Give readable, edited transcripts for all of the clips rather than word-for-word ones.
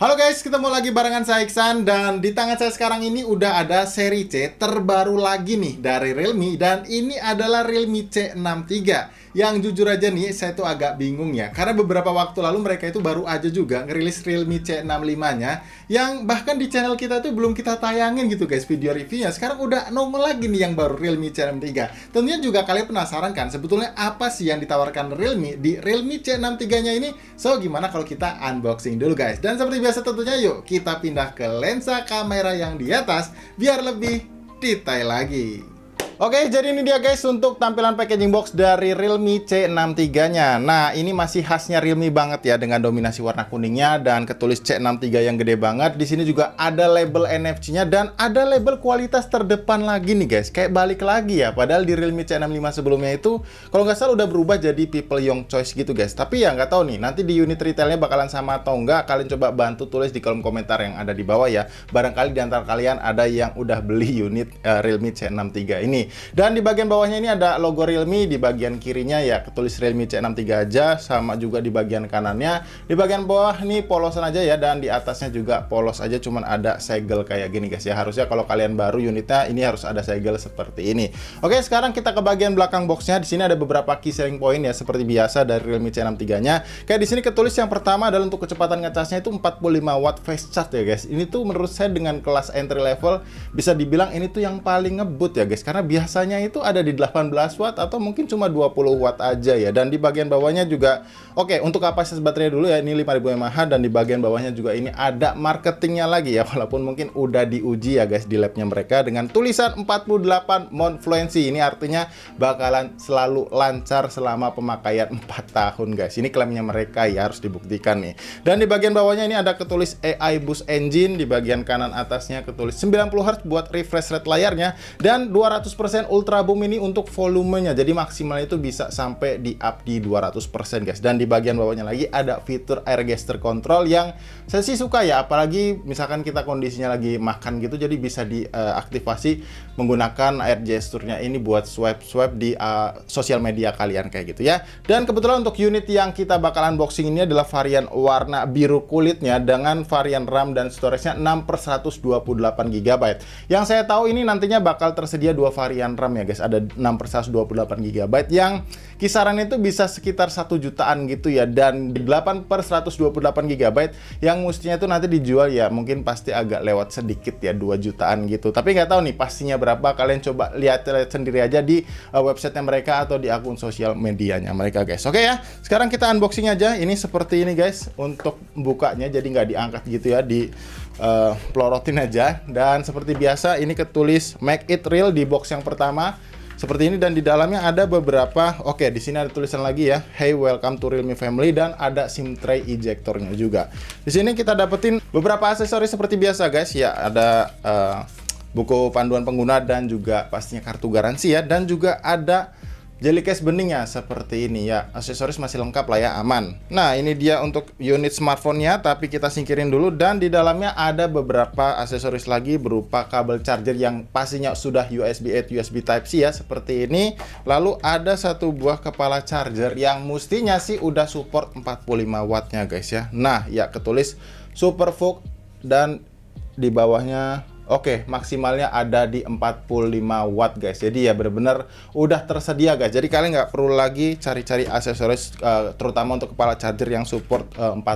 Halo guys, ketemu lagi barengan saya Iksan dan di tangan saya sekarang ini udah ada seri C terbaru lagi nih dari Realme dan ini adalah Realme C63 yang jujur aja nih saya tuh agak bingung ya karena beberapa waktu lalu mereka itu baru aja juga ngerilis Realme C65-nya yang bahkan di channel kita tuh belum kita tayangin gitu guys video reviewnya. Sekarang udah nongol lagi nih yang baru Realme C63. Tentunya juga kalian penasaran kan sebetulnya apa sih yang ditawarkan Realme di Realme C63-nya ini. So gimana kalau kita unboxing dulu guys. Dan seperti biasa tentunya yuk kita pindah ke lensa kamera yang di atas biar lebih detail lagi. Oke, jadi ini dia guys untuk tampilan packaging box dari Realme C63-nya. Nah, ini masih khasnya Realme banget ya dengan dominasi warna kuningnya dan ketulis C63 yang gede banget. Di sini juga ada label NFC-nya dan ada label kualitas terdepan lagi nih guys. Kayak balik lagi ya, padahal di Realme C65 sebelumnya itu kalau nggak salah udah berubah jadi People Young Choice gitu guys. Tapi ya nggak tahu nih, nanti di unit retailnya bakalan sama atau enggak. Kalian coba bantu tulis di kolom komentar yang ada di bawah ya. Barangkali di antara kalian ada yang udah beli unit Realme C63 ini. Dan di bagian bawahnya ini ada logo Realme, di bagian kirinya ya ketulis Realme C63 aja, sama juga di bagian kanannya. Di bagian bawah nih polosan aja ya, dan di atasnya juga polos aja, cuman ada segel kayak gini guys ya. Harusnya kalau kalian baru unitnya ini harus ada segel seperti ini. Oke, sekarang kita ke bagian belakang boxnya. Di sini ada beberapa key selling point ya seperti biasa dari Realme C63-nya. Kayak di sini ketulis yang pertama adalah untuk kecepatan ngecasnya itu 45 watt fast charge ya guys. Ini tuh menurut saya dengan kelas entry level bisa dibilang ini tuh yang paling ngebut ya guys, karena biasanya itu ada di 18 watt atau mungkin cuma 20 watt aja ya. Dan di bagian bawahnya juga oke, untuk kapasitas baterai dulu ya ini 5000 mAh, dan di bagian bawahnya juga ini ada marketingnya lagi ya, walaupun mungkin udah diuji ya guys di labnya mereka dengan tulisan 48 mount fluency. Ini artinya bakalan selalu lancar selama pemakaian 4 tahun guys. Ini klaimnya mereka ya, harus dibuktikan nih. Dan di bagian bawahnya ini ada ketulis AI Boost Engine, di bagian kanan atasnya ketulis 90 Hz buat refresh rate layarnya dan 200% Ultra Boom ini untuk volumenya. Jadi maksimal itu bisa sampai di up di 200% guys. Dan di bagian bawahnya lagi ada fitur air gesture control yang saya sih suka ya, apalagi misalkan kita kondisinya lagi makan gitu, jadi bisa diaktifasi menggunakan air gesturnya ini buat swipe di sosial media kalian kayak gitu ya. Dan kebetulan untuk unit yang kita bakalan unboxing ini adalah varian warna biru kulitnya dengan varian RAM dan storage-nya 6/128 GB. Yang saya tahu ini nantinya bakal tersedia dua varian RAM ya guys. Ada 6/128 GB yang kisaran itu bisa sekitar 1 jutaan gitu ya, dan 8/128 GB yang mestinya itu nanti dijual ya mungkin pasti agak lewat sedikit ya 2 jutaan gitu. Tapi nggak tahu nih pastinya berapa, kalian coba lihat sendiri aja di website mereka atau di akun sosial medianya mereka guys. Oke ya, sekarang kita unboxing aja. Ini seperti ini guys untuk bukanya, jadi nggak diangkat gitu ya, di pelorotin aja. Dan seperti biasa ini ketulis Make It Real di box yang pertama seperti ini, dan di dalamnya ada beberapa, oke di sini ada tulisan lagi ya, Hey welcome to Realme Family, dan ada SIM tray ejectornya juga. Di sini kita dapetin beberapa aksesoris seperti biasa guys ya, ada buku panduan pengguna dan juga pastinya kartu garansi ya, dan juga ada jelly case beningnya seperti ini ya. Aksesoris masih lengkap lah ya, aman. Nah ini dia untuk unit smartphone-nya, tapi kita singkirin dulu. Dan di dalamnya ada beberapa aksesoris lagi berupa kabel charger yang pastinya sudah USB A to USB Type-C ya seperti ini. Lalu ada satu buah kepala charger yang mestinya sih udah support 45 wattnya guys ya. Nah ya ketulis Super VOOC, dan di bawahnya oke, maksimalnya ada di 45 watt guys. Jadi ya bener-bener udah tersedia guys. Jadi kalian nggak perlu lagi cari-cari aksesoris terutama untuk kepala charger yang support 45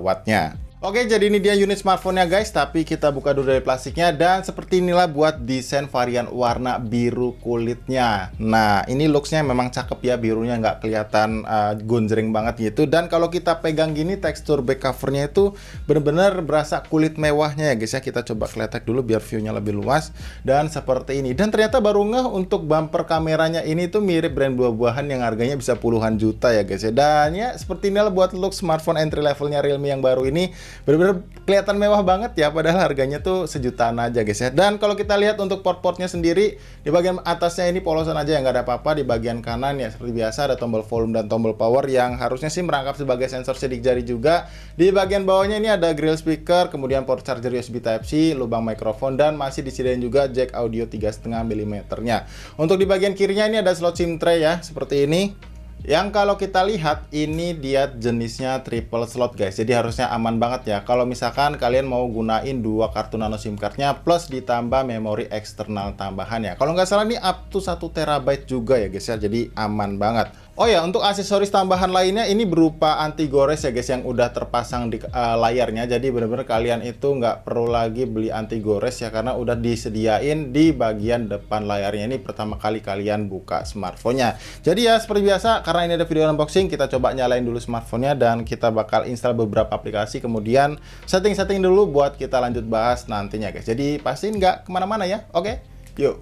wattnya. Oke, jadi ini dia unit smartphone-nya guys, tapi kita buka dulu dari plastiknya, dan seperti inilah buat desain varian warna biru kulitnya. Nah, ini looks-nya memang cakep ya, birunya nggak kelihatan gonjreng banget gitu. Dan kalau kita pegang gini, tekstur back cover-nya itu bener-bener berasa kulit mewahnya ya guys ya. Kita coba keletek dulu biar view-nya lebih luas, dan seperti ini. Dan ternyata baru ngeh untuk bumper kameranya ini tuh mirip brand buah-buahan yang harganya bisa puluhan juta ya guys ya. Dan ya seperti inilah buat look smartphone entry levelnya Realme yang baru ini. Bener-bener kelihatan mewah banget ya, padahal harganya tuh sejutaan aja guys ya. Dan kalau kita lihat untuk port-portnya sendiri, di bagian atasnya ini polosan aja yang nggak ada apa-apa. Di bagian kanan ya seperti biasa ada tombol volume dan tombol power yang harusnya sih merangkap sebagai sensor sidik jari juga. Di bagian bawahnya ini ada grill speaker, kemudian port charger USB Type-C, lubang mikrofon, dan masih disediain juga jack audio 3,5 mm nya. Untuk di bagian kirinya ini ada slot SIM tray ya seperti ini. Yang kalau kita lihat ini dia jenisnya triple slot guys, jadi harusnya aman banget ya. Kalau misalkan kalian mau gunain dua kartu nano SIM cardnya plus ditambah memori eksternal tambahan ya. Kalau nggak salah ini up to 1 TB juga ya guys ya, jadi aman banget. Oh ya, untuk aksesoris tambahan lainnya ini berupa anti gores ya guys yang udah terpasang di layarnya. Jadi bener-bener kalian itu nggak perlu lagi beli anti gores ya, karena udah disediain di bagian depan layarnya. Ini pertama kali kalian buka smartphone-nya. Jadi ya seperti biasa, karena ini ada video unboxing, kita coba nyalain dulu smartphone-nya dan kita bakal install beberapa aplikasi, kemudian setting-setting dulu buat kita lanjut bahas nantinya guys. Jadi pastiin nggak kemana-mana ya. Oke, yuk.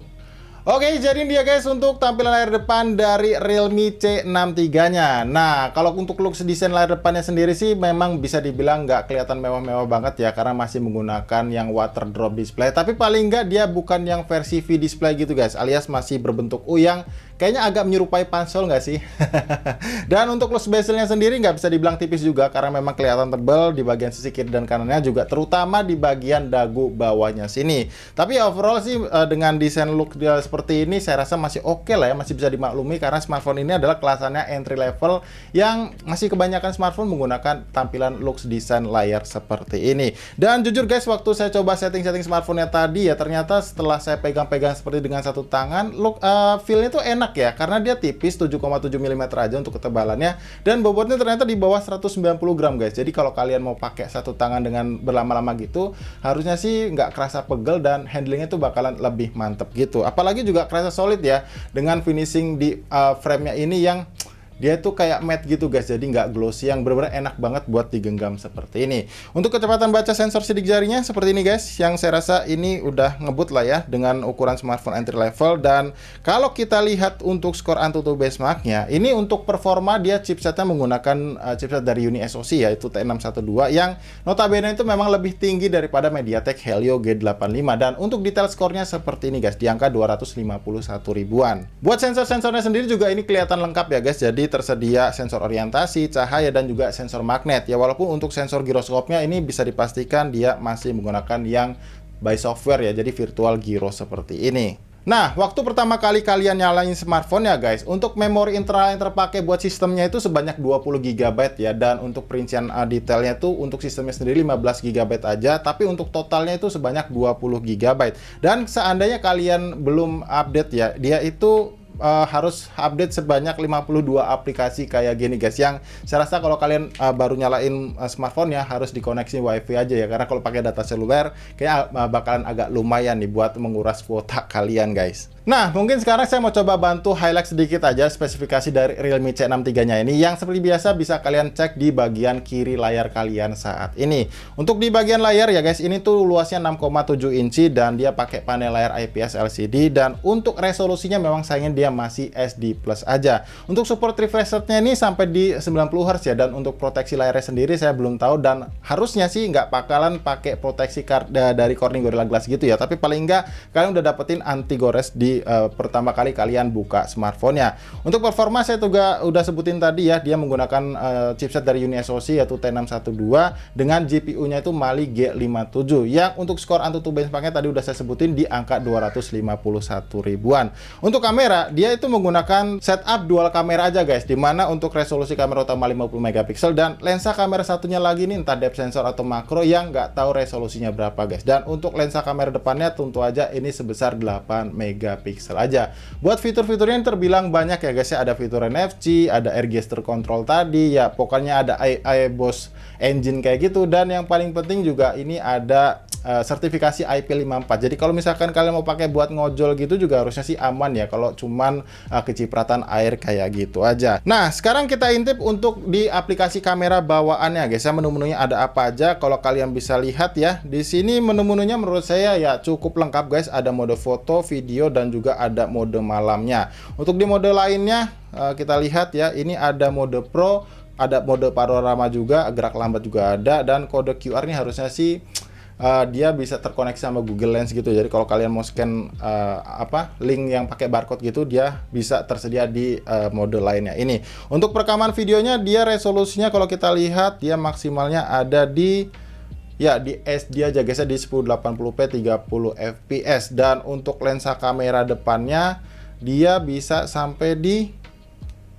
Oke, jadi dia guys untuk tampilan layar depan dari Realme C63-nya. Nah, kalau untuk looks desain layar depannya sendiri sih memang bisa dibilang nggak kelihatan mewah-mewah banget ya, karena masih menggunakan yang water drop display. Tapi paling nggak dia bukan yang versi V display gitu guys, alias masih berbentuk U yang kayaknya agak menyerupai pansol nggak sih? Dan untuk looks bezelnya sendiri nggak bisa dibilang tipis juga, karena memang kelihatan tebal di bagian sisi kiri dan kanannya juga, terutama di bagian dagu bawahnya sini. Tapi overall sih dengan desain look dia seperti ini saya rasa masih oke lah ya, masih bisa dimaklumi karena smartphone ini adalah kelasannya entry level yang masih kebanyakan smartphone menggunakan tampilan looks desain layar seperti ini. Dan jujur guys, waktu saya coba setting-setting smartphone-nya tadi ya, ternyata setelah saya pegang-pegang seperti dengan satu tangan, look feel-nya tuh enak ya, karena dia tipis 7,7 mm aja untuk ketebalannya, dan bobotnya ternyata di bawah 190 gram guys. Jadi kalau kalian mau pakai satu tangan dengan berlama-lama gitu, harusnya sih nggak kerasa pegel dan handlingnya tuh bakalan lebih mantep gitu. Apalagi juga kerasa solid ya, dengan finishing di frame-nya ini yang dia tuh kayak matte gitu guys, jadi nggak glossy, yang bener-bener enak banget buat digenggam seperti ini. Untuk kecepatan baca sensor sidik jarinya seperti ini guys, yang saya rasa ini udah ngebut lah ya dengan ukuran smartphone entry level. Dan kalau kita lihat untuk skor Antutu benchmark-nya, ini untuk performa dia chipsetnya menggunakan chipset dari Uni SoC yaitu T612 yang notabene itu memang lebih tinggi daripada MediaTek Helio G85. Dan untuk detail skornya seperti ini guys, di angka 251 ribuan. Buat sensor-sensornya sendiri juga ini kelihatan lengkap ya guys, jadi tersedia sensor orientasi, cahaya, dan juga sensor magnet ya. Walaupun untuk sensor giroskopnya ini bisa dipastikan dia masih menggunakan yang by software ya, jadi virtual gyro seperti ini. Nah, waktu pertama kali kalian nyalain smartphone ya guys, untuk memori internal yang terpakai buat sistemnya itu sebanyak 20 GB ya, dan untuk perincian detailnya tuh untuk sistemnya sendiri 15 GB aja, tapi untuk totalnya itu sebanyak 20 GB. Dan seandainya kalian belum update ya, dia itu harus update sebanyak 52 aplikasi kayak gini guys, yang saya rasa kalau kalian baru nyalain smartphone ya harus dikoneksi wifi aja ya, karena kalau pakai data seluler kayak bakalan agak lumayan nih buat menguras kuota kalian guys. Nah, mungkin sekarang saya mau coba bantu highlight sedikit aja spesifikasi dari Realme C63-nya ini, yang seperti biasa bisa kalian cek di bagian kiri layar kalian saat ini. Untuk di bagian layar ya guys, ini tuh luasnya 6,7 inci dan dia pakai panel layar IPS LCD, dan untuk resolusinya memang sayangnya dia masih SD Plus aja. Untuk support refresh rate-nya ini sampai di 90 Hz ya, dan untuk proteksi layarnya sendiri saya belum tahu, dan harusnya sih nggak bakalan pakai proteksi dari Corning Gorilla Glass gitu ya, tapi paling nggak kalian udah dapetin anti gores di pertama kali kalian buka smartphone-nya. Untuk performa saya juga udah sebutin tadi ya, dia menggunakan chipset dari Uni SoC yaitu T612 dengan GPU-nya itu Mali G57, yang untuk skor Antutu benchmark-nya tadi udah saya sebutin di angka 251 ribuan. Untuk kamera, dia itu menggunakan setup dual kamera aja guys, dimana untuk resolusi kamera utama 50 megapiksel dan lensa kamera satunya lagi nih entah depth sensor atau makro yang nggak tahu resolusinya berapa guys. Dan untuk lensa kamera depannya tentu aja ini sebesar 8 megapiksel aja. Buat fitur-fiturnya yang terbilang banyak ya guys ya, ada fitur NFC, ada air gesture control tadi ya, pokoknya ada iBOS engine kayak gitu, dan yang paling penting juga ini ada sertifikasi IP54. Jadi kalau misalkan kalian mau pakai buat ngojol gitu juga harusnya sih aman ya, kalau cuman kecipratan air kayak gitu aja. Nah, sekarang kita intip untuk di aplikasi kamera bawaannya guys ya, menu-menunya ada apa aja. Kalau kalian bisa lihat ya, di sini menu-menunya menurut saya ya cukup lengkap guys. Ada mode foto, video, dan juga ada mode malamnya. Untuk di mode lainnya kita lihat ya, ini ada mode Pro, ada mode panorama juga, gerak lambat juga ada, dan kode QR ini harusnya sih dia bisa terkoneksi sama Google Lens gitu. Jadi kalau kalian mau scan link yang pakai barcode gitu, dia bisa tersedia di mode lainnya ini. Untuk perekaman videonya, dia resolusinya kalau kita lihat dia maksimalnya ada di SD aja guys, di 1080p 30 fps. Dan untuk lensa kamera depannya dia bisa sampai di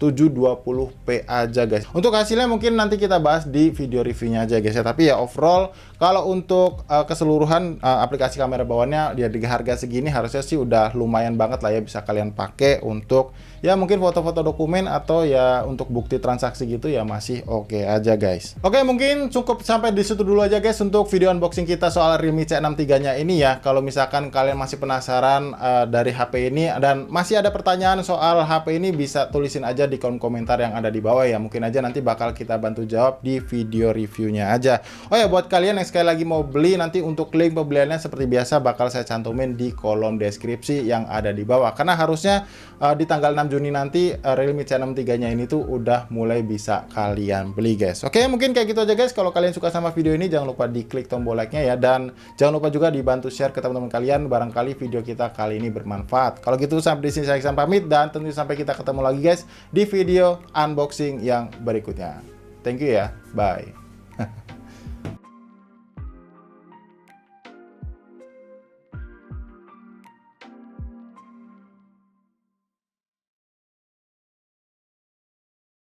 720p aja guys. Untuk hasilnya mungkin nanti kita bahas di video reviewnya aja guys ya. Tapi ya overall kalau untuk keseluruhan aplikasi kamera bawaannya dia di harga segini harusnya sih udah lumayan banget lah ya, bisa kalian pakai untuk ya mungkin foto-foto dokumen atau ya untuk bukti transaksi gitu ya masih oke aja guys. Oke, mungkin cukup sampai di situ dulu aja guys untuk video unboxing kita soal Realme C63-nya ini ya. Kalau misalkan kalian masih penasaran dari HP ini dan masih ada pertanyaan soal HP ini, bisa tulisin aja di kolom komentar yang ada di bawah ya. Mungkin aja nanti bakal kita bantu jawab di video reviewnya aja. Oh ya, buat kalian yang sekali lagi mau beli, nanti untuk link pembeliannya seperti biasa bakal saya cantumin di kolom deskripsi yang ada di bawah. Karena harusnya di tanggal 6 Juni nanti Realme C63-nya ini tuh udah mulai bisa kalian beli guys. Oke, mungkin kayak gitu aja guys. Kalau kalian suka sama video ini jangan lupa diklik tombol like-nya ya, dan jangan lupa juga dibantu share ke teman-teman kalian, barangkali video kita kali ini bermanfaat. Kalau gitu sampai di sini saya Iksan pamit, dan tentu sampai kita ketemu lagi guys di video unboxing yang berikutnya. Thank you ya. Bye.